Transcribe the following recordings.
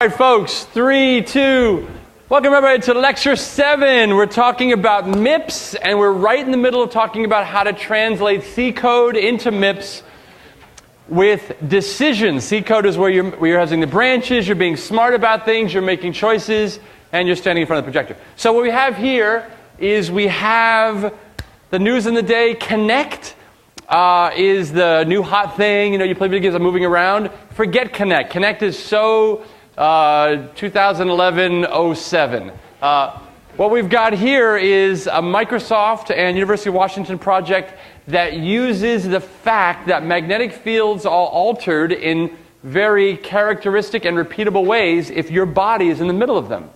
All right, folks, 3, 2, welcome everybody to Lecture 7. We're talking about MIPS, and we're right in the middle of talking about how to translate C code into MIPS with decisions. C code is where you're using the branches, you're being smart about things, you're making choices, and you're standing in front of the projector. So what we have here is we have the news in the day. Connect is the new hot thing. You know, you play video games, I'm moving around. Forget Connect. Connect is so 2011-07. What we've got here is a Microsoft and University of Washington project that uses the fact that magnetic fields are altered in very characteristic and repeatable ways if your body is in the middle of them.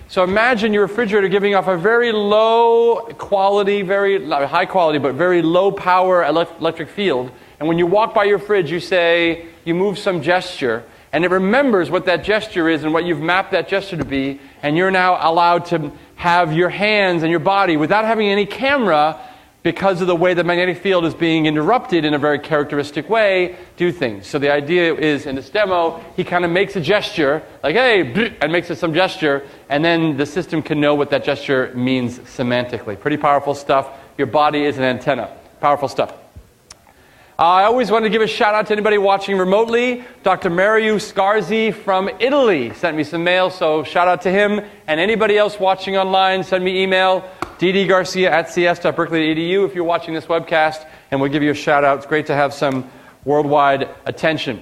So imagine your refrigerator giving off a very low quality, not high quality, but very low power electric field. And when you walk by your fridge, you move some gesture, and it remembers what that gesture is and what you've mapped that gesture to be, and you're now allowed to have your hands and your body, without having any camera, because of the way the magnetic field is being interrupted in a very characteristic way, do things. So the idea is, in this demo, he kind of makes a gesture, like, hey, and makes some gesture, and then the system can know what that gesture means semantically. Pretty powerful stuff. Your body is an antenna. Powerful stuff. I always want to give a shout out to anybody watching remotely. Dr. Mario Scarzi from Italy sent me some mail, so shout out to him. And anybody else watching online, send me email, ddgarcia@cs.berkeley.edu if you're watching this webcast, and we'll give you a shout out. It's great to have some worldwide attention.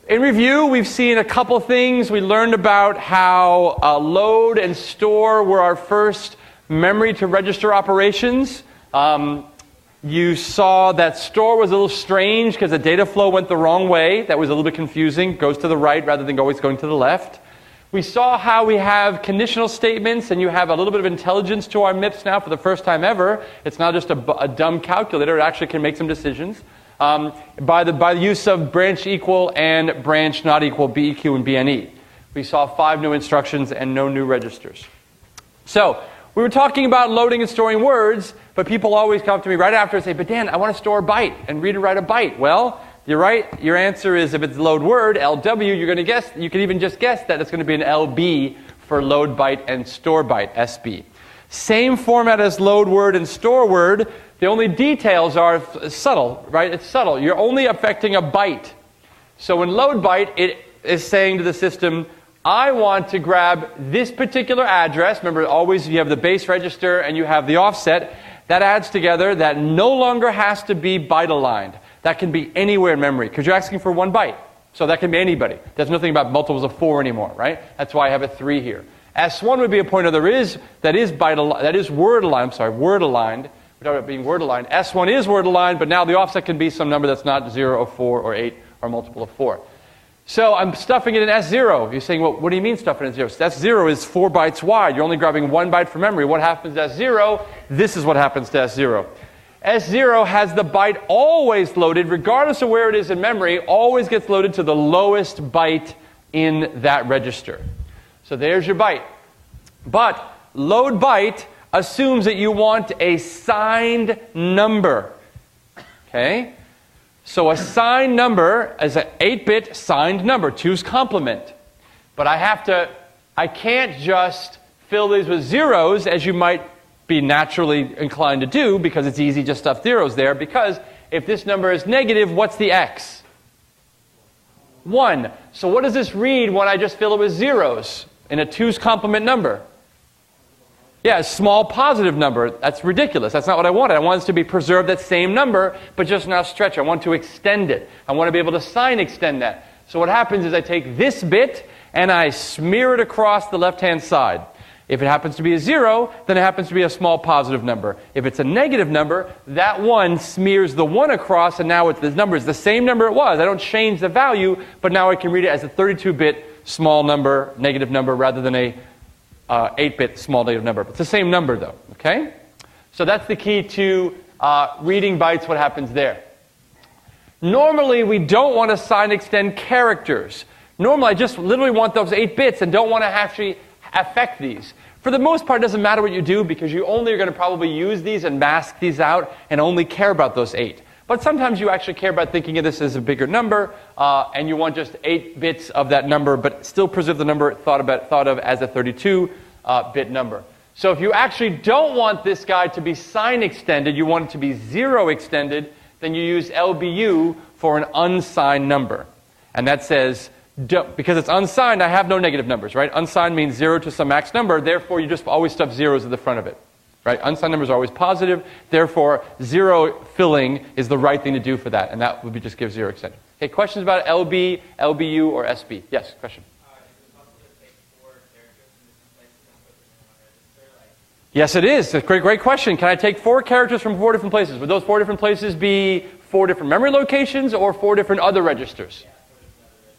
In review, we've seen a couple things. We learned about how load and store were our first memory to register operations. You saw that store was a little strange because the data flow went the wrong way. That was a little bit confusing. Goes to the right rather than always going to the left. We saw how we have conditional statements, and you have a little bit of intelligence to our MIPS now for the first time ever. It's not just a dumb calculator. It actually can make some decisions by the use of branch equal and branch not equal, BEQ and BNE. We saw 5 new instructions and no new registers. So we were talking about loading and storing words, but people always come to me right after and say, but Dan, I want to store a byte and read and write a byte. Well, you're right. Your answer is, if it's load word, LW, you're going to guess, you can even just guess that it's going to be an LB for load byte and store byte, SB. Same format as load word and store word. The only details are subtle, right? It's subtle. You're only affecting a byte. So in load byte, it is saying to the system, I want to grab this particular address. Remember, always you have the base register and you have the offset. That adds together. That no longer has to be byte aligned. That can be anywhere in memory, because you're asking for 1 byte. So that can be anybody. There's nothing about multiples of 4 anymore, right? That's why I have a 3 here. S1 would be a pointer that is word aligned. I'm sorry, word aligned. We're talking about being word aligned. S1 is word aligned, but now the offset can be some number that's not 0 or 4 or 8 or multiple of 4. So I'm stuffing it in S0. You're saying, well, what do you mean stuffing it in S0? S0 is 4 bytes wide. You're only grabbing 1 byte from memory. What happens to S0? This is what happens to S0. S0 has the byte always loaded, regardless of where it is in memory, always gets loaded to the lowest byte in that register. So there's your byte. But load byte assumes that you want a signed number. Okay? So a signed number is an 8-bit signed number, 2's complement. But I can't just fill these with zeros, as you might be naturally inclined to do, because it's easy just stuff zeros there, because if this number is negative, what's the x? 1. So what does this read when I just fill it with zeros in a 2's complement number? Yeah, a small positive number. That's ridiculous. That's not what I wanted. I want it to be preserved that same number, but just now stretch. I want to extend it. I want to be able to sign extend that. So what happens is I take this bit and I smear it across the left-hand side. If it happens to be a 0, then it happens to be a small positive number. If it's a negative number, that 1 smears the 1 across, and now the number is the same number it was. I don't change the value, but now I can read it as a 32-bit small number, negative number, rather than a 8-bit small negative number. It's the same number, though. Okay? So that's the key to reading bytes, what happens there. Normally, we don't want to sign extend characters. Normally, I just literally want those 8 bits and don't want to actually affect these. For the most part, it doesn't matter what you do, because you only are going to probably use these and mask these out and only care about those 8. But sometimes you actually care about thinking of this as a bigger number, and you want just 8 bits of that number, but still preserve the number thought of as a 32-bit number. So if you actually don't want this guy to be sign extended, you want it to be 0 extended, then you use LBU for an unsigned number. And that says, because it's unsigned, I have no negative numbers, right? Unsigned means 0 to some max number, therefore you just always stuff zeros at the front of it. Right? Unsigned numbers are always positive, therefore 0 filling is the right thing to do for that, and that would be just give 0 extension. Okay, questions about LB, LBU, or SB? Yes, question. Yes, it is. It's a great question. Can I take 4 characters from 4 different places? Would those 4 different places be 4 different memory locations or 4 different other registers?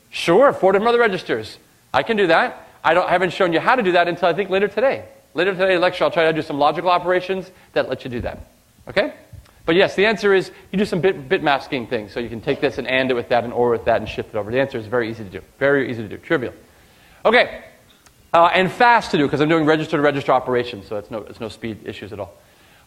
Sure, 4 different other registers. I can do that. I haven't shown you how to do that until I think later today. Later today in lecture, I'll try to do some logical operations that let you do that. Okay? But yes, the answer is you do some bit masking things. So you can take this and AND it with that and OR with that and shift it over. The answer is very easy to do. Very easy to do. Trivial. Okay. And fast to do because I'm doing register-to-register operations. So it's no speed issues at all.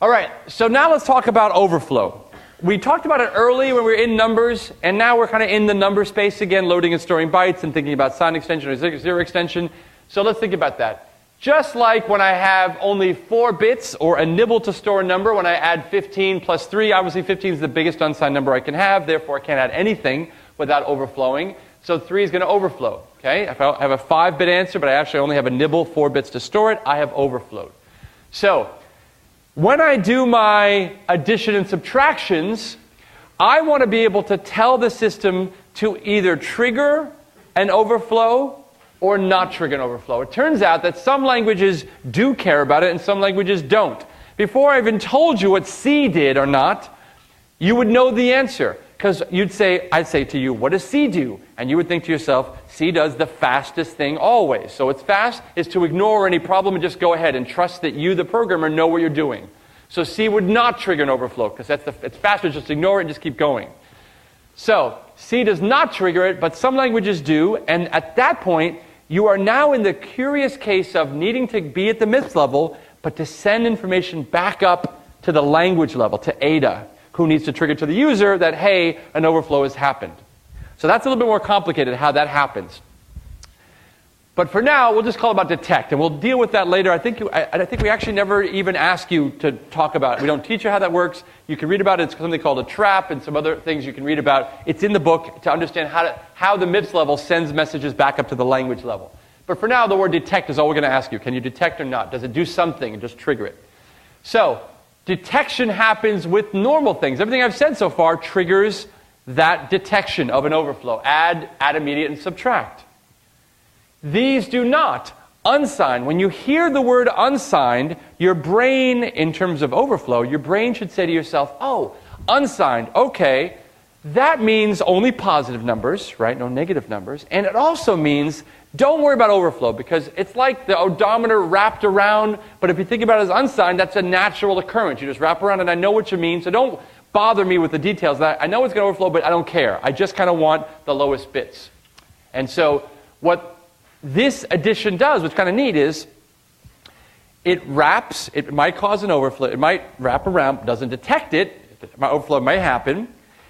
All right. So now let's talk about overflow. We talked about it early when we were in numbers. And now we're kind of in the number space again, loading and storing bytes and thinking about sign extension or 0 extension. So let's think about that. Just like when I have only 4 bits or a nibble to store a number, when I add 15 plus 3, obviously 15 is the biggest unsigned number I can have, therefore I can't add anything without overflowing. So 3 is going to overflow. Okay? If I have a 5-bit answer, but I actually only have a nibble, 4 bits to store it, I have overflowed. So when I do my addition and subtractions, I want to be able to tell the system to either trigger an overflow or not trigger an overflow. It turns out that some languages do care about it and some languages don't. Before I even told you what C did or not, you would know the answer. Because I'd say to you, what does C do? And you would think to yourself, C does the fastest thing always. So it's fast is to ignore any problem and just go ahead and trust that you, the programmer, know what you're doing. So C would not trigger an overflow because it's faster, just ignore it and just keep going. So C does not trigger it, but some languages do. And at that point, you are now in the curious case of needing to be at the MIPS level, but to send information back up to the language level, to Ada, who needs to trigger to the user that, hey, an overflow has happened. So that's a little bit more complicated how that happens. But for now, we'll just call it about detect, and we'll deal with that later. I think we actually never even ask you to talk about it. We don't teach you how that works. You can read about it. It's something called a trap and some other things you can read about. It's in the book to understand how the MIPS level sends messages back up to the language level. But for now, the word detect is all we're going to ask you. Can you detect or not? Does it do something and just trigger it? So detection happens with normal things. Everything I've said so far triggers that detection of an overflow. Add, immediate, and subtract. These do not. Unsigned. When you hear the word unsigned, your brain, in terms of overflow, your brain should say to yourself, oh, unsigned, okay, that means only positive numbers, right? No negative numbers. And it also means don't worry about overflow because it's like the odometer wrapped around, but if you think about it as unsigned, that's a natural occurrence. You just wrap around and I know what you mean, so don't bother me with the details. I know it's going to overflow, but I don't care. I just kind of want the lowest bits. And so what this addition does, what's kind of neat, is it wraps, it might cause an overflow, it might wrap around, doesn't detect it, overflow may happen,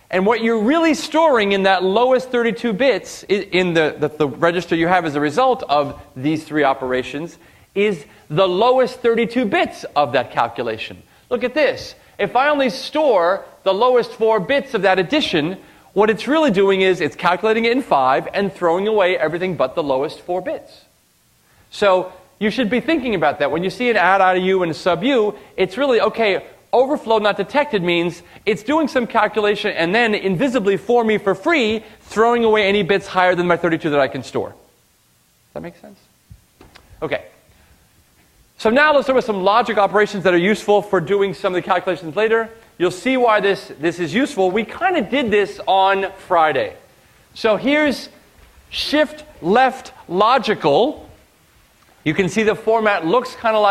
and what you're really storing in that lowest 32 bits, in the register you have as a result of these 3 operations, is the lowest 32 bits of that calculation. Look at this. If I only store the lowest 4 bits of that addition, what it's really doing is it's calculating it in 5 and throwing away everything but the lowest 4 bits. So you should be thinking about that. When you see an add IU and a sub U, it's really, okay, overflow not detected means it's doing some calculation and then invisibly for me for free, throwing away any bits higher than my 32 that I can store. Does that make sense? Okay. So now let's start with some logic operations that are useful for doing some of the calculations later. You'll see why this is useful. We kind of did this on Friday. So here's shift left logical. You can see the format looks kind of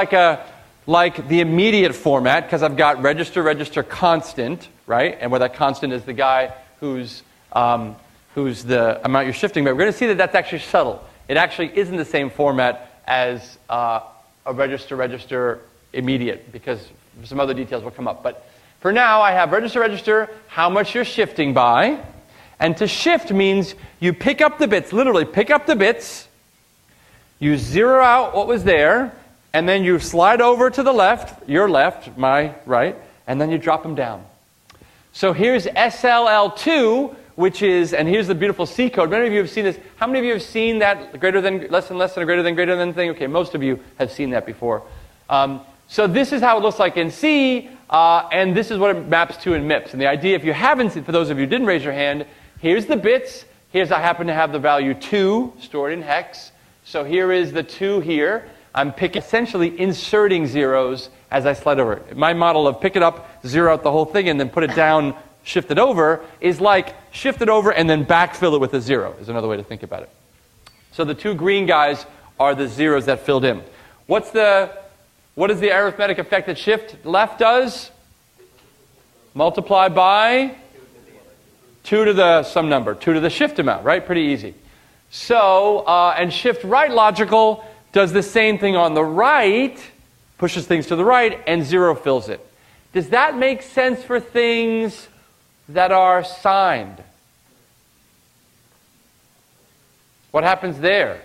like the immediate format because I've got register, register, constant, right? And where that constant is the guy who's the amount you're shifting. But we're going to see that that's actually subtle. It actually isn't the same format as a register, register, immediate because some other details will come up. But For now, I have register, how much you're shifting by. And to shift means you pick up the bits, literally pick up the bits, you zero out what was there, and then you slide over to the left, your left, my right, and then you drop them down. So here's SLL2, which is, and here's the beautiful C code. Many of you have seen this. How many of you have seen that greater than, less than, or greater than thing? Okay, most of you have seen that before. So this is how it looks like in C, and this is what it maps to in MIPS. And the idea, if you haven't seen, for those of you who didn't raise your hand, here's the bits. Here's, I happen to have the value 2 stored in hex. So here is the 2 here. I'm essentially inserting zeros as I slide over it. My model of pick it up, zero out the whole thing, and then put it down, shift it over, is like shift it over and then backfill it with a 0, is another way to think about it. So the 2 green guys are the zeros that filled in. What is the arithmetic effect that shift left does? Multiply by 2 to the some number, 2 to the shift amount, right? Pretty easy. So, and shift right logical does the same thing on the right, pushes things to the right, and 0 fills it. Does that make sense for things that are signed? What happens there?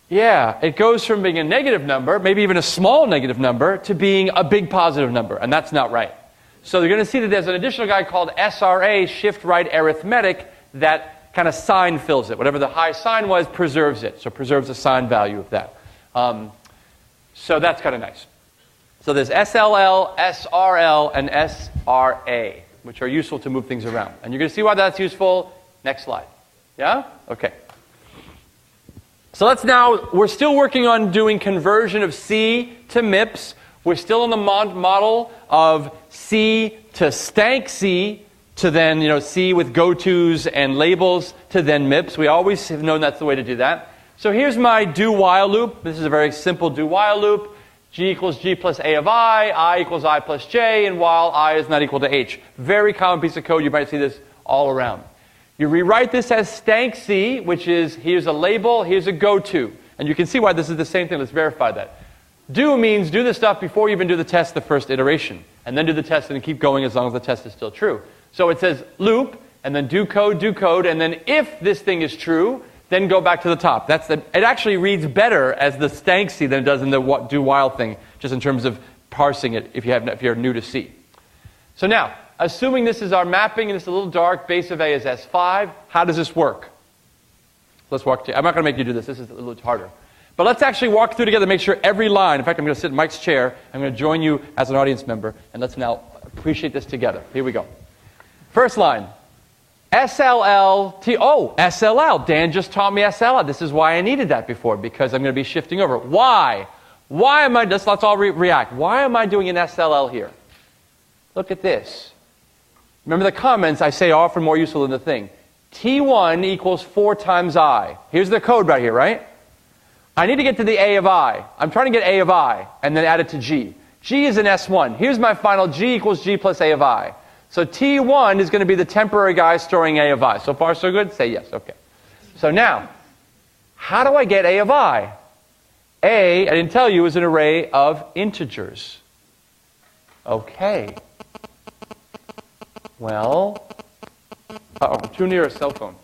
Yeah, it goes from being a negative number, maybe even a small negative number, to being a big positive number, and that's not right. So you're going to see that there's an additional guy called SRA, shift right arithmetic, that kind of sign fills it. Whatever the high sign was, preserves it. So preserves the sign value of that. So that's kind of nice. So there's SLL, SRL, and SRA, which are useful to move things around. And you're going to see why that's useful. Next slide. Yeah? Okay. So we're still working on doing conversion of C to MIPS. We're still on the model of C to stank C to then, C with go-tos and labels to then MIPS. We always have known that's the way to do that. So here's my do-while loop. This is a very simple do-while loop. G equals G plus A of I equals I plus J, and while I is not equal to H. Very common piece of code. You might see this all around. You rewrite this as stank C, which is here's a label, here's a go-to. And you can see why this is the same thing. Let's verify that. Do means do the stuff before you even do the test the first iteration. And then do the test and keep going as long as the test is still true. So it says loop, and then do code, and then if this thing is true, then go back to the top. It actually reads better as the stank C than it does in the do while thing, just in terms of parsing it if you're new to C. So now, assuming this is our mapping and it's a little dark, base of A is S5, how does this work? Let's walk through. I'm not going to make you do this. This is a little harder. But let's actually walk through together, make sure every line, in fact, I'm going to sit in Mike's chair, I'm going to join you as an audience member, and let's now appreciate this together. Here we go. First line, SLL, SLL. Dan just taught me SLL. This is why I needed that before, because I'm going to be shifting over. Why? Why am I, let's all react. Why am I doing an SLL here? Look at this. Remember the comments I say are often more useful than the thing. T1 equals 4 times I. Here's the code right here, right? I need to get to the A of I. I'm trying to get A of I and then add it to G. G is an S1. Here's my final G equals G plus A of I. So T1 is going to be the temporary guy storing A of I. So far, so good? Say yes. Okay. So now, how do I get A of I? A, I didn't tell you, is an array of integers. Okay. Well, uh-oh, I'm too near a cell phone.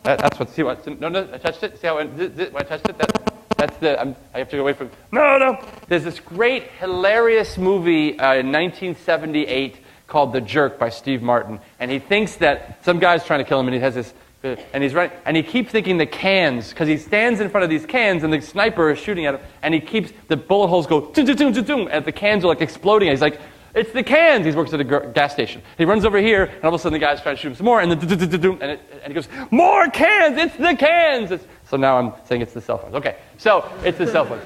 That's what, see what, no, I touched it. See how when I touched it? That's the, I have to go away from, no. There's this great, hilarious movie in 1978 called The Jerk by Steve Martin. And he thinks that some guy's trying to kill him, and he has this, and he's running, and he keeps thinking the cans, because he stands in front of these cans, and the sniper is shooting at him, and he keeps, the bullet holes go, and the cans are like exploding, and he's like, it's the cans. He works at a gas station. He runs over here, and all of a sudden the guy's trying to shoot him some more, and then and he goes, more cans! It's the cans! So now I'm saying it's the cell phones. Okay, so it's the cell phones.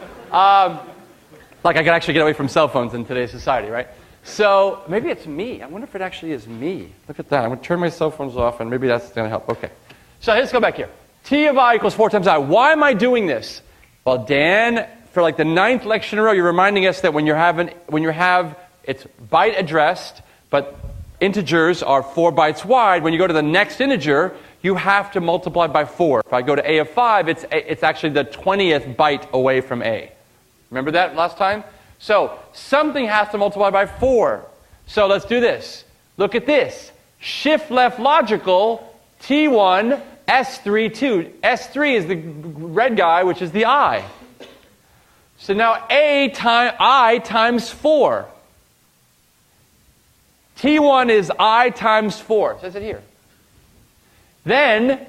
Like I could actually get away from cell phones in today's society, right? So maybe it's me. I wonder if it actually is me. Look at that. I'm going to turn my cell phones off, and maybe that's going to help. Okay. So let's go back here. T of I equals 4 times I. Why am I doing this? Well, Dan, for like the 9th lecture in a row, you're reminding us that when you have it's byte addressed, but integers are 4 bytes wide. When you go to the next integer, you have to multiply by 4. If I go to A of 5, it's actually the 20th byte away from A. Remember that last time? So something has to multiply by 4. So let's do this. Look at this. Shift left logical, T1, S3, 2. S3 is the red guy, which is the I. So now I times 4. T1 is I times 4. It says it here. Then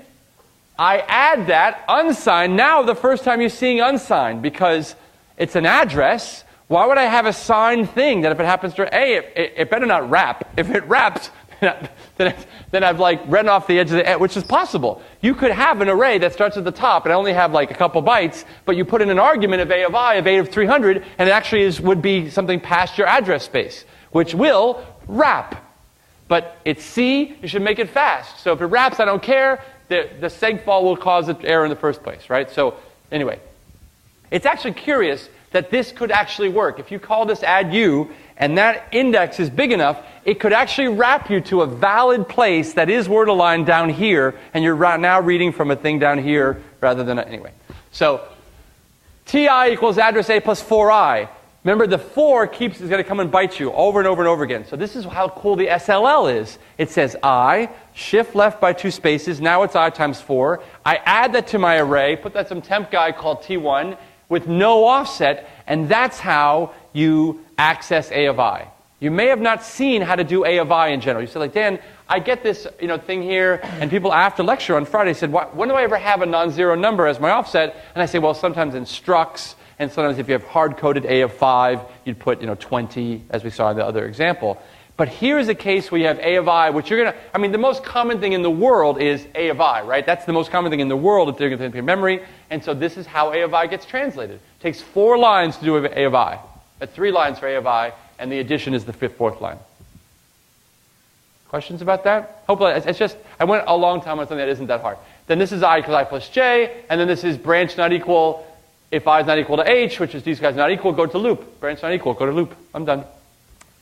I add that unsigned. Now the first time you're seeing unsigned because it's an address. Why would I have a signed thing that if it happens to A, it better not wrap. If it wraps, then I've like read off the edge of the, which is possible. You could have an array that starts at the top and only have like a couple bytes, but you put in an argument of A of I of 8 of 300, and it actually would be something past your address space, which will wrap. But it's C, you should make it fast. So if it wraps, I don't care. The segfall will cause an error in the first place, right? So anyway, it's actually curious that this could actually work. If you call this add U, and that index is big enough, it could actually wrap you to a valid place that is word aligned down here, and you're now reading from a thing down here rather than, anyway. So TI equals address A plus 4I. Remember, the 4 is going to come and bite you over and over and over again. So this is how cool the SLL is. It says I, shift left by 2 spaces, now it's I times 4. I add that to my array, put that some temp guy called T1 with no offset, and that's how you access A of I. You may have not seen how to do A of I in general. You said, like, Dan, I get this thing here, and people after lecture on Friday said, when do I ever have a non-zero number as my offset? And I say, well, sometimes in structs, and sometimes if you have hard-coded A of 5, you'd put 20, as we saw in the other example. But here's a case where you have A of I, which you're going to, the most common thing in the world is A of I, right? That's the most common thing in the world if they're going to think memory. And so this is how A of I gets translated. It takes 4 lines to do A of I. 3 lines for A of I, and the addition is the 4th line. Questions about that? Hopefully, it's just, I went a long time on something that isn't that hard. Then this is I because I plus J, and then this is branch not equal. If I is not equal to H, which is these guys not equal, go to loop. Branch not equal, go to loop. I'm done.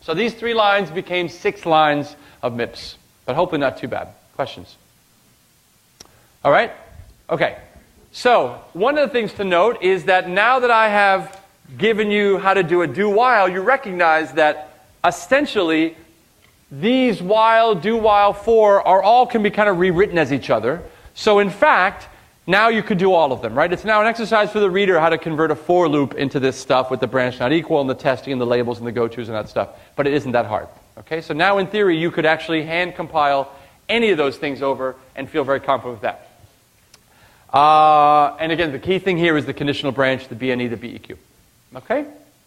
So these 3 lines became 6 lines of MIPS, but hopefully not too bad. Questions? All right? Okay. So one of the things to note is that now that I have given you how to do a do while, you recognize that essentially these while, do while, for all can be kind of rewritten as each other. So in fact, now you could do all of them, right? It's now an exercise for the reader how to convert a for loop into this stuff with the branch not equal and the testing and the labels and the go-tos and that stuff. But it isn't that hard. Okay, so now in theory you could actually hand compile any of those things over and feel very confident with that. And again, the key thing here is the conditional branch, the BNE, the BEQ. Okay?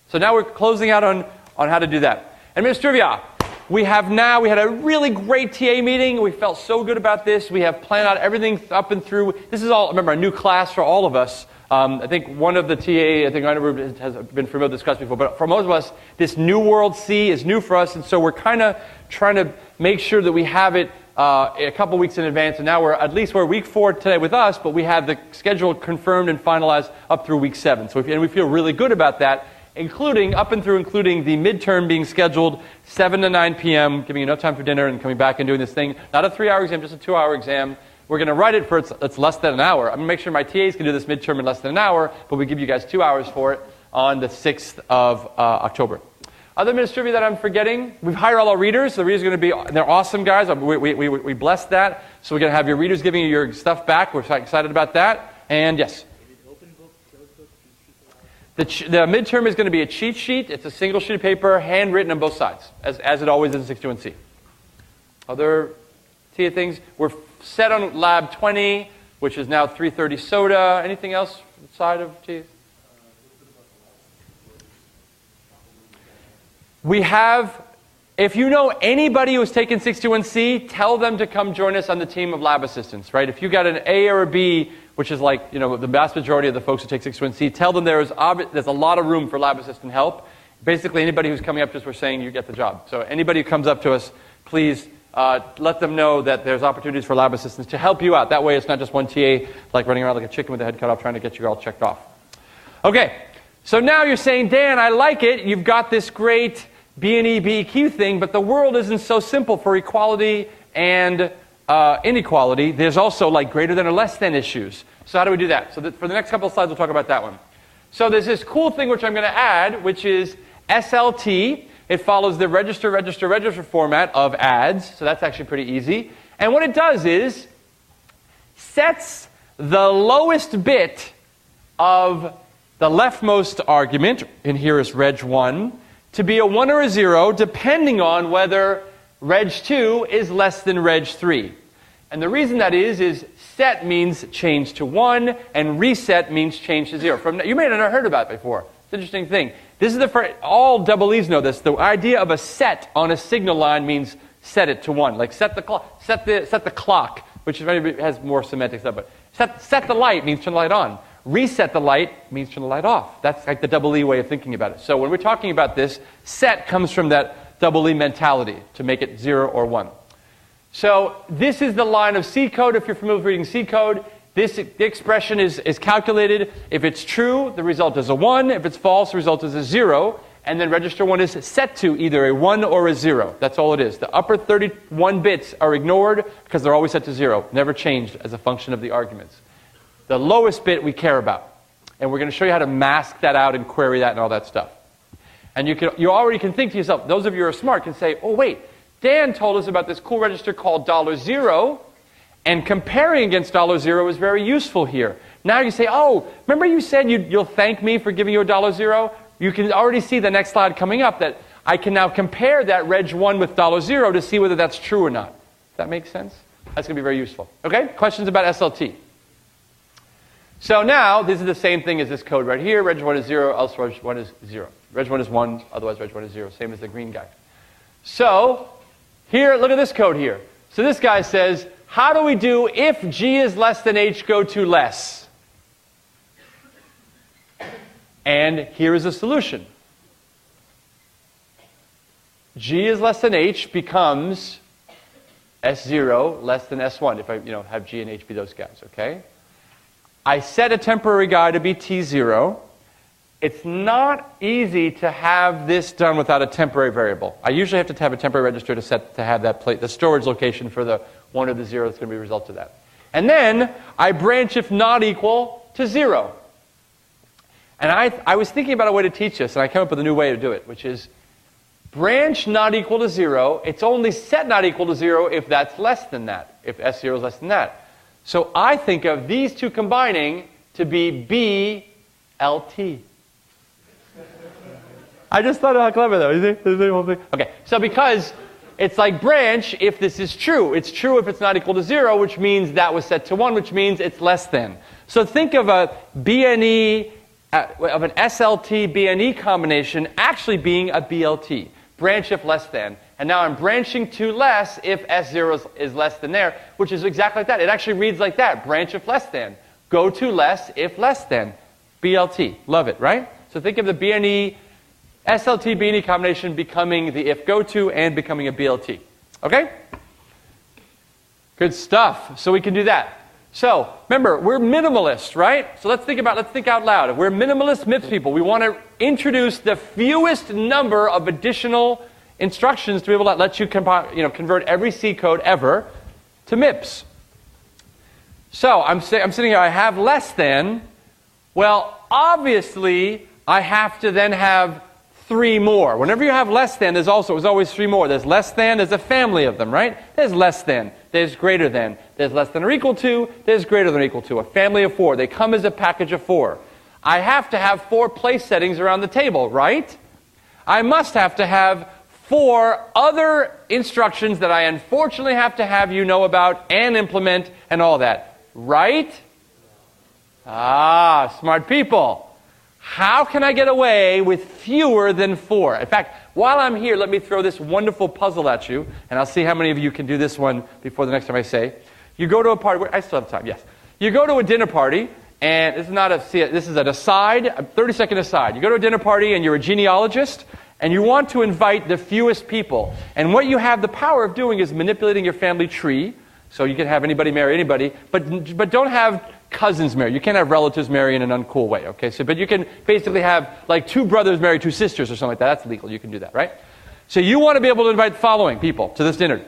So now we're closing out on how to do that. And Mr. Trivia, we had a really great TA meeting. We felt so good about this. We have planned out everything up and through. This is all, remember, a new class for all of us. I think one of the TA, I think I never has been familiar with discussed before, but for most of us, this New World C is new for us, and so we're kind of trying to make sure that we have it a couple weeks in advance, and now we're week 4 today with us, but we have the schedule confirmed and finalized up through week 7. So and we feel really good about that, including the midterm being scheduled 7 to 9 p.m., giving you enough time for dinner and coming back and doing this thing. Not a 3-hour exam, just a 2-hour exam. We're going to write it for it's less than an hour. I'm going to make sure my TAs can do this midterm in less than an hour, but we give you guys 2 hours for it on the 6th of October. Other administrative that I'm forgetting, we've hired all our readers. The readers are going to be, they're awesome guys. We blessed that. So we're going to have your readers giving you your stuff back. We're excited about that. And yes? The midterm is going to be a cheat sheet. It's a single sheet of paper, handwritten on both sides, as it always is in 61C. Other TA things, we're set on lab 20, which is now 330 soda. Anything else outside of TA? We have, if you know anybody who's taken 61C, tell them to come join us on the team of lab assistants, right? If you got an A or a B, which is like, the vast majority of the folks who take 61C, tell them there's a lot of room for lab assistant help. Basically, anybody who's coming up to us, we're saying you get the job. So anybody who comes up to us, please let them know that there's opportunities for lab assistants to help you out. That way it's not just one TA like running around like a chicken with a head cut off trying to get you all checked off. Okay, so now you're saying, Dan, I like it. You've got this great BNE, BEQ thing, but the world isn't so simple for equality and inequality, there's also like greater than or less than issues. So how do we do that? So for the next couple of slides, we'll talk about that one. So there's this cool thing which I'm going to add, which is SLT. It follows the register, register, register format of adds. So that's actually pretty easy. And what it does is sets the lowest bit of the leftmost argument, and here is reg1, to be a 1 or a 0, depending on whether reg2 is less than reg3. And the reason that is set means change to 1, and reset means change to 0. You may not have heard about it before. It's an interesting thing. This is the first, all double E's know this. The idea of a set on a signal line means set it to 1. Like set the clock, which has more semantic stuff. But set the light means turn the light on. Reset the light means turn the light off. That's like the double E way of thinking about it. So when we're talking about this, set comes from that double E mentality to make it 0 or 1. So this is the line of C code. If you're familiar with reading C code, the expression is calculated. If it's true, the result is a 1. If it's false, the result is a 0. And then register 1 is set to either a 1 or a 0. That's all it is. The upper 31 bits are ignored because they're always set to 0, never changed as a function of the arguments. The lowest bit we care about. And we're going to show you how to mask that out and query that and all that stuff. And you already can think to yourself, those of you who are smart can say, oh wait, Dan told us about this cool register called $0, and comparing against $0 is very useful here. Now you say, oh, remember you said you'll thank me for giving you a $0? You can already see the next slide coming up that I can now compare that reg1 with $0 to see whether that's true or not. Does that make sense? That's going to be very useful. Okay, questions about SLT? So now, this is the same thing as this code right here. Reg1 is 0, else reg1 is 0. Reg1 is 1, otherwise reg1 is 0. Same as the green guy. So, here, look at this code here. So this guy says, how do we do if G is less than H, go to less? And here is a solution. G is less than H becomes S0 less than S1, if I have G and H be those guys, okay? I set a temporary guy to be T0. It's not easy to have this done without a temporary variable. I usually have to have a temporary register to have that the storage location for the 1 or the 0 that's going to be a result of that. And then I branch if not equal to 0. And I was thinking about a way to teach this, and I came up with a new way to do it, which is branch not equal to 0. It's only set not equal to 0 if that's less than that, if S0 is less than that. So I think of these two combining to be BLT. I just thought of how clever that was. Okay, so because it's like branch if this is true. It's true if it's not equal to 0, which means that was set to 1, which means it's less than. So think of a BNE, of an SLT BNE combination actually being a BLT. Branch if less than. And now I'm branching to less if S0 is less than there, which is exactly like that. It actually reads like that. Branch if less than. Go to less if less than. BLT. Love it, right? So think of the BNE, SLT BNE combination becoming the if go to and becoming a BLT. Okay? Good stuff. So we can do that. So remember, we're minimalist, right? So let's think out loud. If we're minimalist MIPS people, we want to introduce the fewest number of additional instructions to be able to let you convert every C code ever to MIPS. So I'm sitting here, I have less than. Well, obviously, I have to then have 3 more. Whenever you have less than, there's always 3 more. There's less than, there's a family of them, right? There's less than, there's greater than, there's less than or equal to, there's greater than or equal to. A family of 4. They come as a package of 4. I have to have 4 place settings around the table, right? I must have to have 4 other instructions that I unfortunately have to have you know about and implement and all that, right? Ah, smart people. How can I get away with fewer than 4? In fact, while I'm here, let me throw this wonderful puzzle at you, and I'll see how many of you can do this one before the next time I say. You go to a party, I still have time, yes. You go to a dinner party, and this is an aside, a 30-second aside. You go to a dinner party, and you're a genealogist, and you want to invite the fewest people. And what you have the power of doing is manipulating your family tree, so you can have anybody marry anybody, but don't have cousins marry. You can't have relatives marry in an uncool way, okay? But you can basically have like 2 brothers marry 2 sisters or something like that. That's legal. You can do that, right? So you want to be able to invite the following people to this dinner.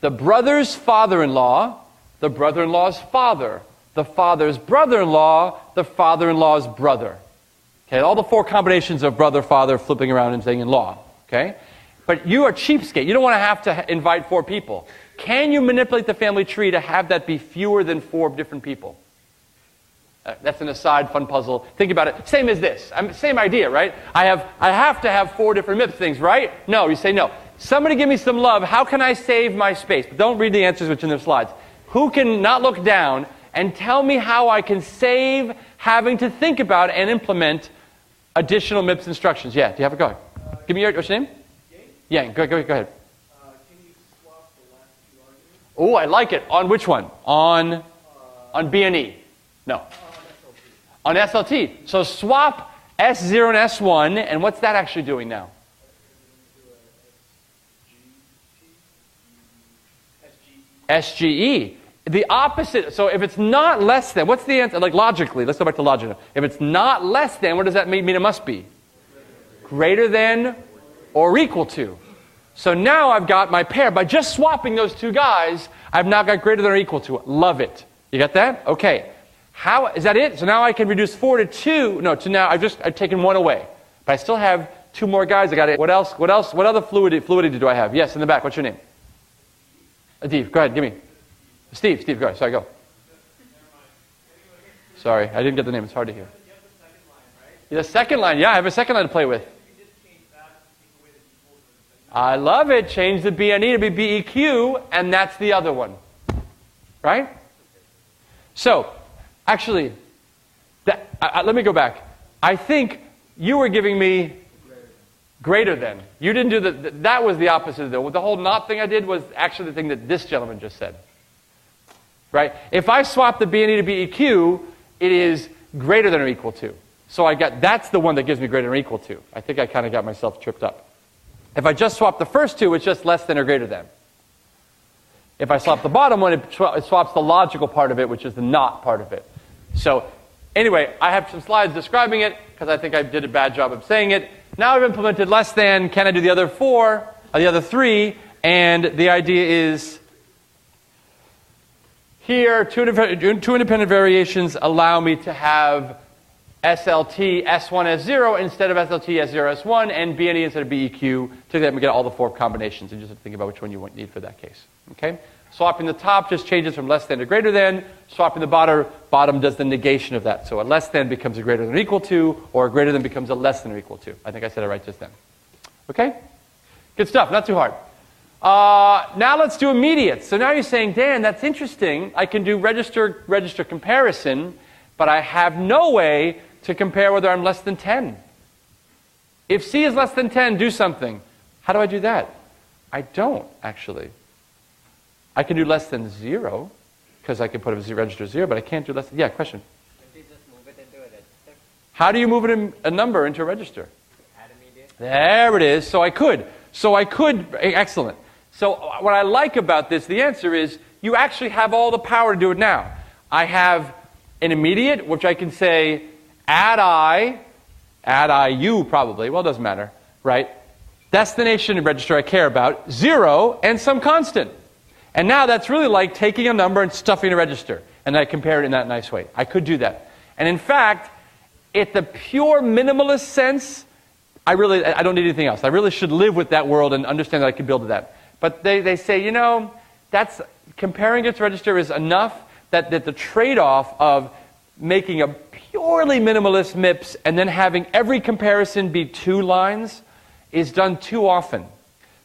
the brother's father-in-law, the brother-in-law's father, the father's brother-in-law, the father-in-law's brother. Okay, all the four combinations of brother, father, flipping around and saying in-law. Okay? But you are cheapskate. You don't want to have to invite 4 people. Can you manipulate the family tree to have that be fewer than 4 different people? That's an aside, fun puzzle. Think about it. Same as this. Same idea, right? I have to have 4 different MIPS things, right? No, you say no. Somebody give me some love. How can I save my space? But don't read the answers which are in their slides. Who can not look down and tell me how I can save having to think about and implement additional MIPS instructions? Yeah, do you have it? Go ahead. Give me what's your name? Yang. Go ahead. Can you swap the last 2 arguments? Oh, I like it. On which one? On B and E? No. On SLT. So swap S0 and S1, and what's that actually doing now? SGE. The opposite. So if it's not less than, what's the answer? Like logically, let's go back to logic. If it's not less than, what does that mean it must be? Greater than or equal to. So now I've got my pair. By just swapping those 2 guys, I've now got greater than or equal to. Love it. You got that? Okay. How is that it? So now I can reduce 4 to 2. No, to now I've taken 1 away. But I still have 2 more guys. I got it. What else? What other fluidity do I have? Yes, in the back. What's your name? Adib. Go ahead. Give me. Steve, go ahead. Sorry, go. Sorry, I didn't get the name. It's hard to hear. The second line, yeah, I have a second line to play with. I love it. Change the BNE to be BEQ, and that's the other one. Right? So, actually, let me go back. I think you were giving me greater than. You didn't do that was the opposite. The whole not thing I did was actually the thing that this gentleman just said. Right? If I swap the BNE to BEQ, it is greater than or equal to. So that's the one that gives me greater than or equal to. I think I kind of got myself tripped up. If I just swap the first 2, it's just less than or greater than. If I swap the bottom one, it swaps the logical part of it, which is the not part of it. So anyway, I have some slides describing it, because I think I did a bad job of saying it. Now I've implemented less than. Can I do the other 4, or the other 3? And the idea is here, 2 independent variations allow me to have SLT S1 S0 instead of SLT S0 S1, and BNE instead of BEQ, to let me get all the 4 combinations, and just have to think about which one you need for that case. Okay? Swapping the top just changes from less than to greater than. Swapping the bottom does the negation of that. So a less than becomes a greater than or equal to, or a greater than becomes a less than or equal to. I think I said it right just then. Okay? Good stuff. Not too hard. Now let's do immediates. So now you're saying, Dan, that's interesting. I can do register comparison, but I have no way to compare whether I'm less than 10. If C is less than 10, do something. How do I do that? I don't, actually. I can do less than 0, because I can put a register 0, but I can't do less than... Yeah, question? If you just move it into a register? How do you move a number into a register? Add immediate. There it is. So I could. Excellent. So what I like about this, the answer is, you actually have all the power to do it now. I have an immediate, which I can say, add IU probably, well, it doesn't matter, right? Destination register I care about, 0, and some constant. And now that's really like taking a number and stuffing a register, and I compare it in that nice way. I could do that. And in fact, at the pure minimalist sense, I don't need anything else. I really should live with that world and understand that I can build that. But they say, that's comparing it to register is enough that the trade-off of making a purely minimalist MIPS and then having every comparison be 2 lines is done too often.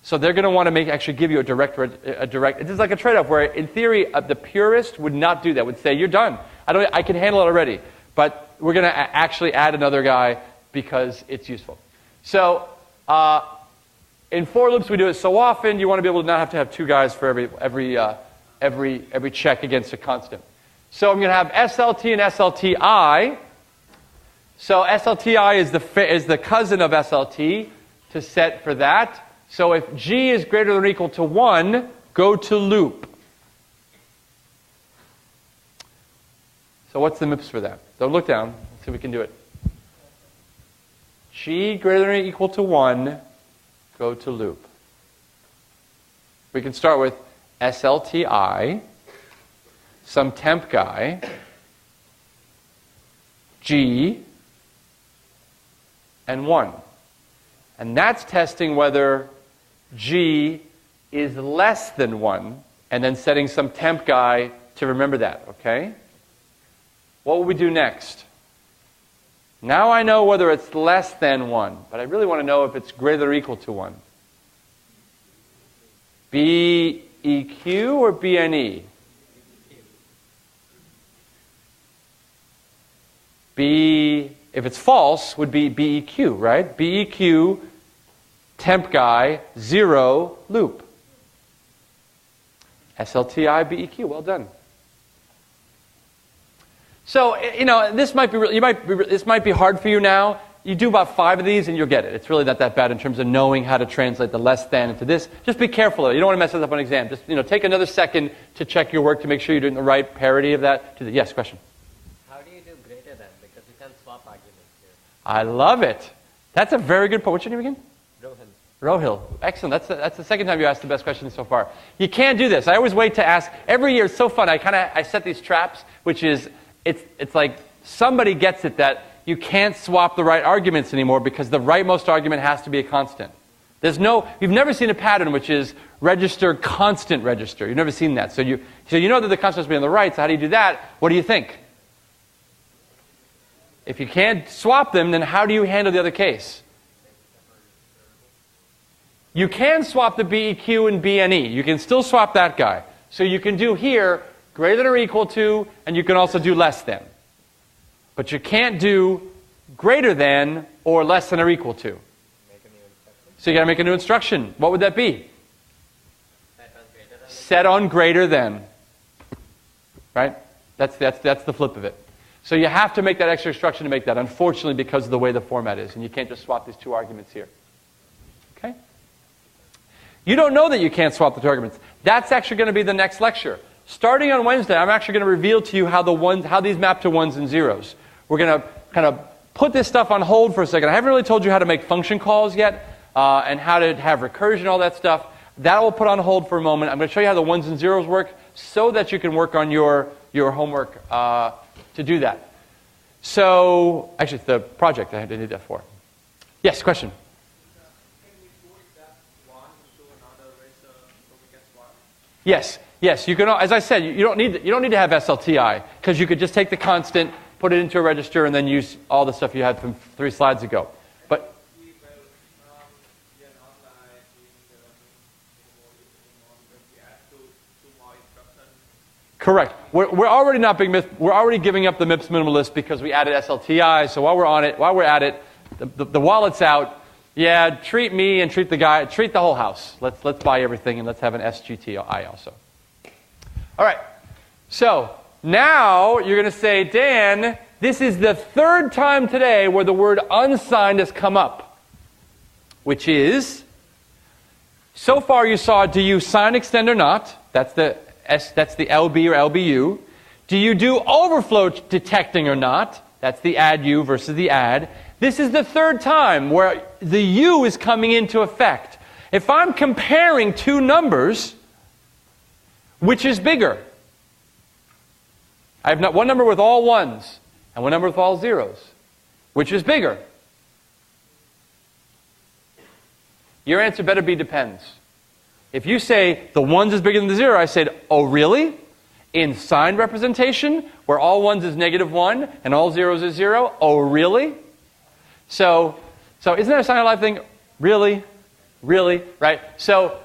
So they're going to want to actually give you a direct. It is like a trade-off where, in theory, the purist would not do that. Would say, "You're done. I can handle it already." But we're going to actually add another guy because it's useful. So in for loops, we do it so often. You want to be able to not have 2 guys for every check against a constant. So I'm going to have SLT and SLTI. So SLTI is the cousin of SLT to set for that. So if G is greater than or equal to 1, go to loop. So what's the MIPS for that? Don't look down. Let's see if we can do it. G greater than or equal to 1, go to loop. We can start with SLTI, some temp guy, G, and 1. And that's testing whether G is less than 1, and then setting some temp guy to remember that, okay? What will we do next? Now I know whether it's less than 1, but I really want to know if it's greater than or equal to 1. BEQ or BNE? If it's false, would be BEQ, right? BEQ, temp guy, 0, loop. SLTI, BEQ, well done. So, this might be hard for you now. You do about 5 of these and you'll get it. It's really not that bad in terms of knowing how to translate the less than into this. Just be careful. You don't want to mess this up on an exam. Just take another second to check your work to make sure you're doing the right parity of that. Yes, question. How do you do greater than? Because you can swap arguments here. I love it. That's a very good point. What's your name again? Rohan. Rohil. Excellent. That's the second time you asked the best question so far. You can't do this. I always wait to ask. Every year it's so fun. I set these traps, which is it's like somebody gets it that you can't swap the right arguments anymore because the rightmost argument has to be a constant. You've never seen a pattern which is register, constant register. You've never seen that. So you know that the constant has to be on the right. So how do you do that? What do you think? If you can't swap them, then how do you handle the other case? You can swap the BEQ and BNE. You can still swap that guy. So you can do here greater than or equal to, and you can also do less than. But you can't do greater than or less than or equal to. So you got to make a new instruction. What would that be? Set on greater than. Right? That's the flip of it. So you have to make that extra instruction to make that, unfortunately, because of the way the format is. And you can't just swap these two arguments here. Okay? You don't know that you can't swap the two arguments. That's actually going to be the next lecture. Starting on Wednesday, I'm actually going to reveal to you how these map to ones and zeros. We're going to kind of put this stuff on hold for a second. I haven't really told you how to make function calls yet, and how to have recursion, all that stuff. That will put on hold for a moment. I'm going to show you how the ones and zeros work so that you can work on your homework to do that. So, actually, it's the project I did that for. Yes, question? Can we put that 1 to another eraser so we can swap? Yes. You can. As I said, you don't need to have SLTI because you could just take the constant, put it into a register, and then use all the stuff you had from 3 slides ago. But We will be an online because we add two more instructions. correct. We're already not being we're already giving up the MIPS minimalist because we added SLTI. So while we're at it, the wallet's out. Yeah, treat me and treat the whole house. Let's buy everything and let's have an SGTI also. All right. So now you're going to say, Dan, this is the 3rd time today where the word unsigned has come up, which is, so far you saw, do you sign, extend, or not? That's the LB or LBU. Do you do overflow detecting or not? That's the add U versus the add. This is the 3rd time where the U is coming into effect. If I'm comparing two numbers, which is bigger? I have one number with all ones and one number with all zeros. Which is bigger? Your answer better be depends. If you say the ones is bigger than the 0, I said, oh really? In signed representation, where all ones is -1 and all zeros is 0? Oh really? So isn't that a sign of life thing? Really? Really? Right? So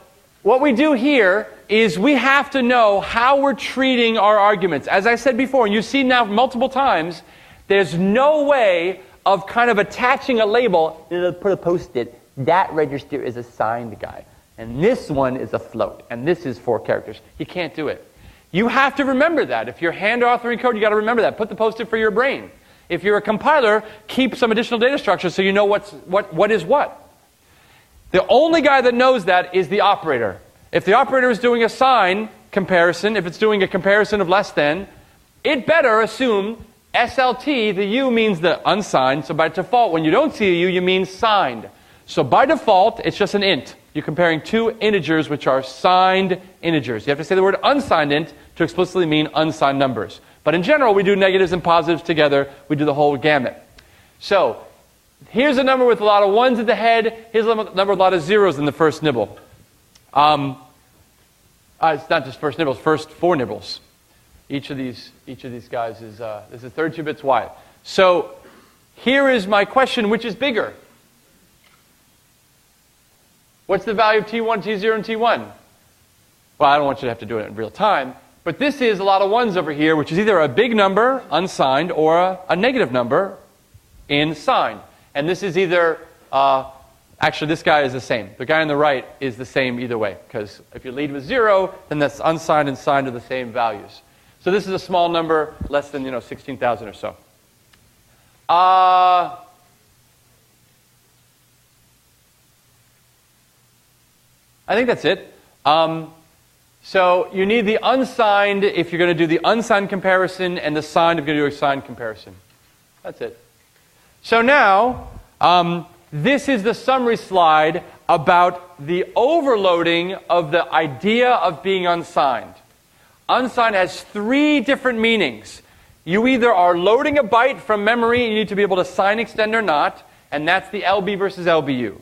what we do here is we have to know how we're treating our arguments. As I said before, and you've seen now multiple times, there's no way of kind of attaching a label, put a post-it, that register is a signed guy, and this one is a float, and this is 4 characters. You can't do it. You have to remember that. If you're hand authoring code, you got to remember that. Put the post-it for your brain. If you're a compiler, keep some additional data structure so you know what is what. The only guy that knows that is the operator. If the operator is doing a sign comparison, if it's doing a comparison of less than, it better assume SLT, the U means the unsigned, so by default, when you don't see a U, you mean signed. So by default, it's just an int. You're comparing two integers which are signed integers. You have to say the word unsigned int to explicitly mean unsigned numbers. But in general, we do negatives and positives together. We do the whole gamut. So here's a number with a lot of ones at the head. Here's a number with a lot of zeros in the first nibble. It's not just first nibbles, first four nibbles. Each of these guys is 32 bits wide. So here is my question, which is bigger? What's the value of T1, T0, and T1? Well, I don't want you to have to do it in real time, but this is a lot of ones over here, which is either a big number, unsigned, or a negative number in signed. And this is either, actually this guy is the same. The guy on the right is the same either way, because if you lead with 0, then that's unsigned and signed are the same values. So this is a small number, less than 16,000 or so. I think that's it. So you need the unsigned if you're going to do the unsigned comparison, and the signed if you're going to do a signed comparison. That's it. So now, this is the summary slide about the overloading of the idea of being unsigned. Unsigned has 3 different meanings. You either are loading a byte from memory, and you need to be able to sign extend or not, and that's the LB versus LBU.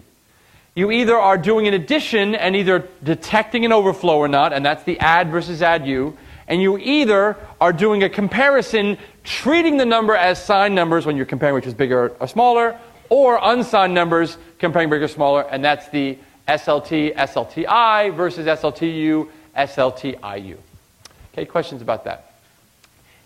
You either are doing an addition and either detecting an overflow or not, and that's the add versus addu. And you either are doing a comparison, treating the number as signed numbers when you're comparing which is bigger or smaller, or unsigned numbers comparing bigger or smaller, and that's the SLT, SLTI versus SLTU, SLTIU. Okay, questions about that?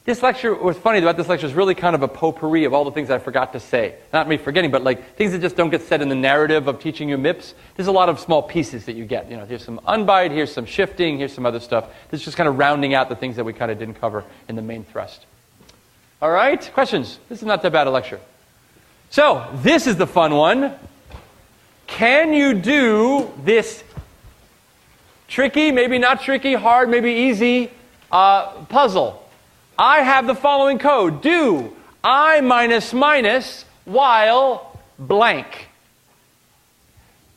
This lecture, what's funny about this lecture is really kind of a potpourri of all the things I forgot to say. Not me forgetting, but like things that just don't get said in the narrative of teaching you MIPS. There's a lot of small pieces that you get. Here's some unbind, here's some shifting, here's some other stuff. This is just kind of rounding out the things that we kind of didn't cover in the main thrust. All right, questions? This is not that bad a lecture. So, this is the fun one. Can you do this tricky, maybe not tricky, hard, maybe easy puzzle? I have the following code. Do I minus minus while blank.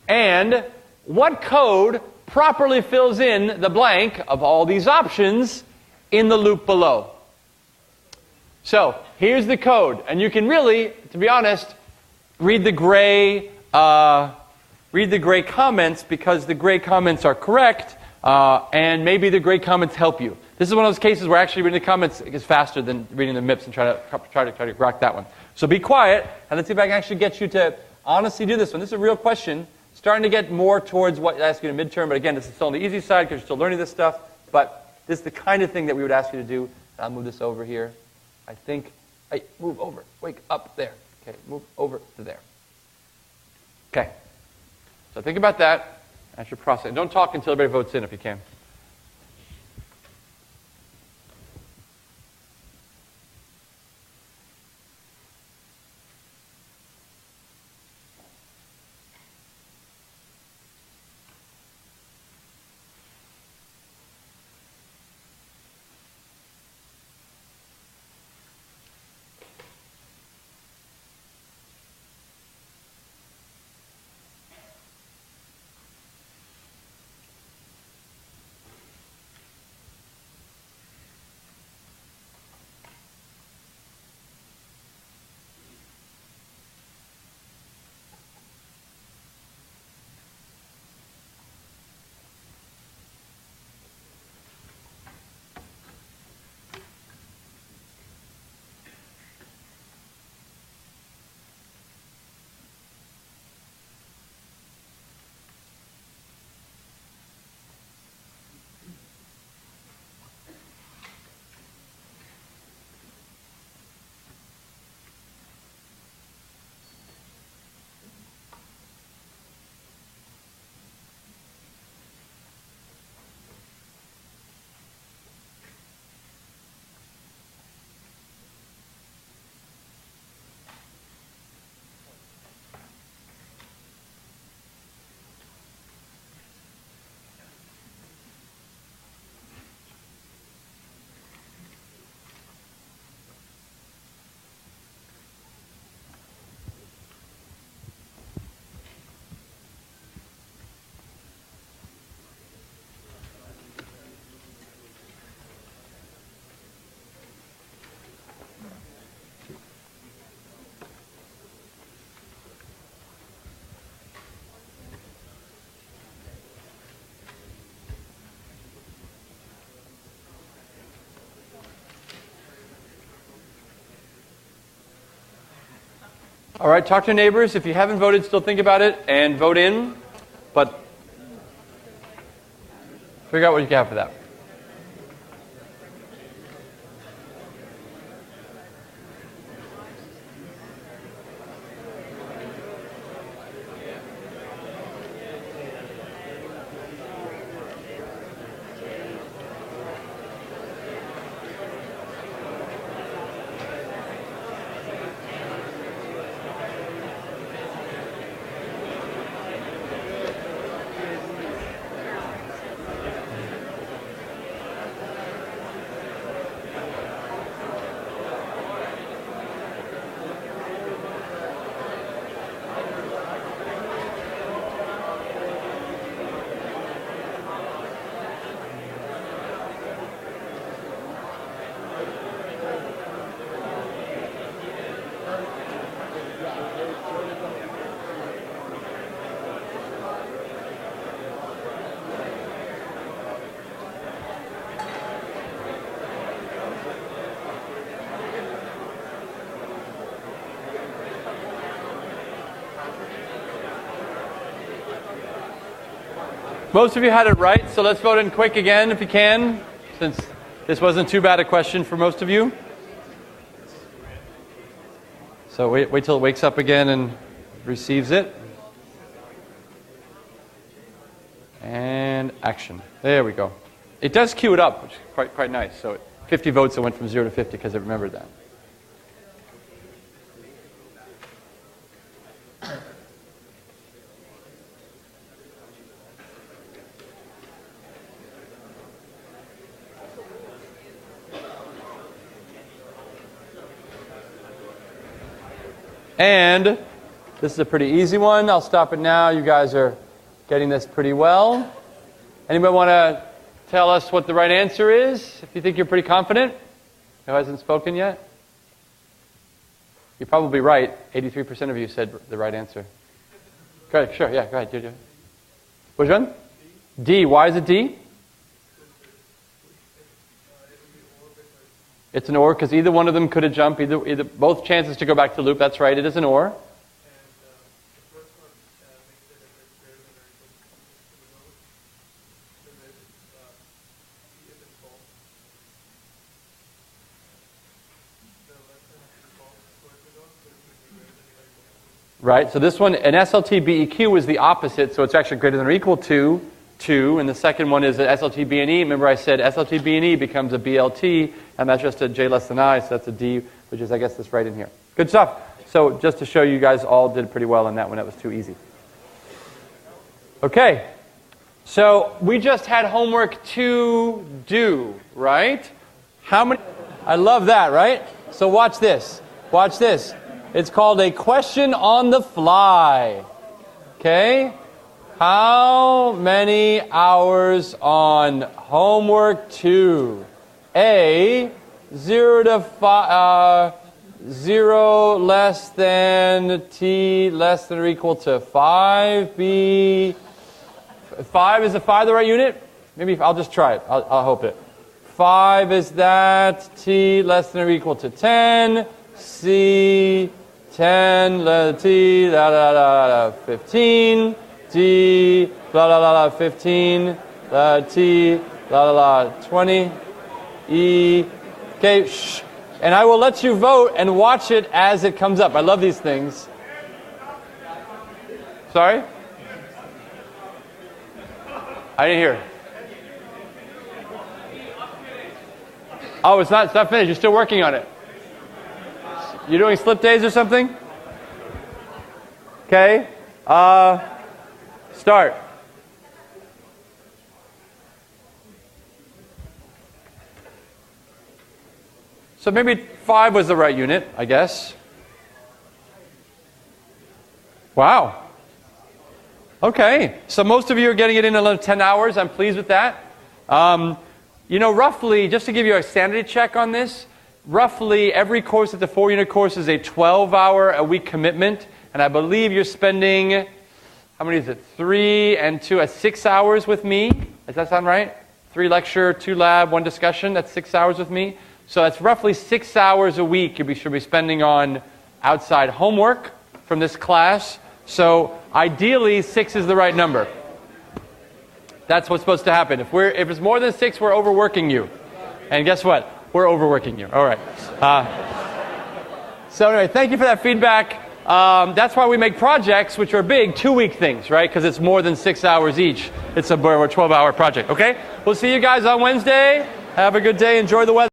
And what code properly fills in the blank of all these options in the loop below? So here's the code. And you can really, to be honest, read the gray comments, because the gray comments are correct, and maybe the gray comments help you. This is one of those cases where actually reading the comments is faster than reading the MIPS and try to rock that one. So be quiet, and let's see if I can actually get you to honestly do this one. This is a real question. Starting to get more towards what I ask you in midterm, but again, this is still on the easy side because you're still learning this stuff. But this is the kind of thing that we would ask you to do. I'll move this over here. I think, hey, move over. Wake up there. Okay, move over to there. Okay. So think about that. That's your process. Don't talk until everybody votes in if you can. All right, talk to your neighbors. If you haven't voted, still think about it and vote in. But figure out what you can have for that. Most of you had it right, so let's vote in quick again if you can, since this wasn't too bad a question for most of you. So wait till it wakes up again and receives it. And action. There we go. It does queue it up, which is quite nice. So 50 votes, it went from 0 to 50 because it remembered that. And this is a pretty easy one. I'll stop it now. You guys are getting this pretty well. Anybody want to tell us what the right answer is? If you think you're pretty confident? Who hasn't spoken yet? You're probably right. 83% of you said the right answer. Go ahead. Sure. Yeah, go ahead. Which one? D. Why is it D? It's an or because either one of them could have jumped. Either both chances to go back to loop. That's right. It is an or. Right. So this one, an SLT BEQ is the opposite. So it's actually greater than or equal to 2, and the second one is an SLT B and E. Remember I said SLT B and E becomes a BLT, and that's just a J less than I, so that's a D, which is, I guess, this right in here. Good stuff. So just to show you guys all did pretty well on that one. That was too easy. Okay. So we just had homework to do, right? How many? I love that, right? So watch this. Watch this. It's called a question on the fly. Okay? How many hours on homework 2? A, 0 to 5, 0 less than T less than or equal to 5. B, 5, is the 5 the right unit? Maybe I'll just try it. I'll hope it. 5 is that. T less than or equal to 10. C, 10, T, 15. D, blah, blah, blah, 15, T, blah, blah, blah, 20, E, okay, shh. And I will let you vote and watch it as it comes up. I love these things. Sorry? I didn't hear. Oh, it's not finished. You're still working on it. You're doing slip days or something? Okay. Start. So maybe 5 was the right unit, I guess. Wow. Okay. So most of you are getting it in 10 hours. I'm pleased with that. You know, roughly, just to give you a sanity check on this, roughly every course at the 4-unit course is a 12-hour-a-week commitment. And I believe you're spending, how many is it? 3 and 2, 6 hours with me. Does that sound right? 3 lecture, 2 lab, 1 discussion. That's 6 hours with me. So that's roughly 6 hours a week you should be spending on outside homework. from this class. So ideally, 6 is the right number. That's what's supposed to happen. If it's more than 6, we're overworking you. And guess what? We're overworking you. All right. So anyway, thank you for that feedback. That's why we make projects, which are big, 2-week things, right? Because it's more than 6 hours each. It's a 12-hour project, okay? We'll see you guys on Wednesday. Have a good day. Enjoy the weather.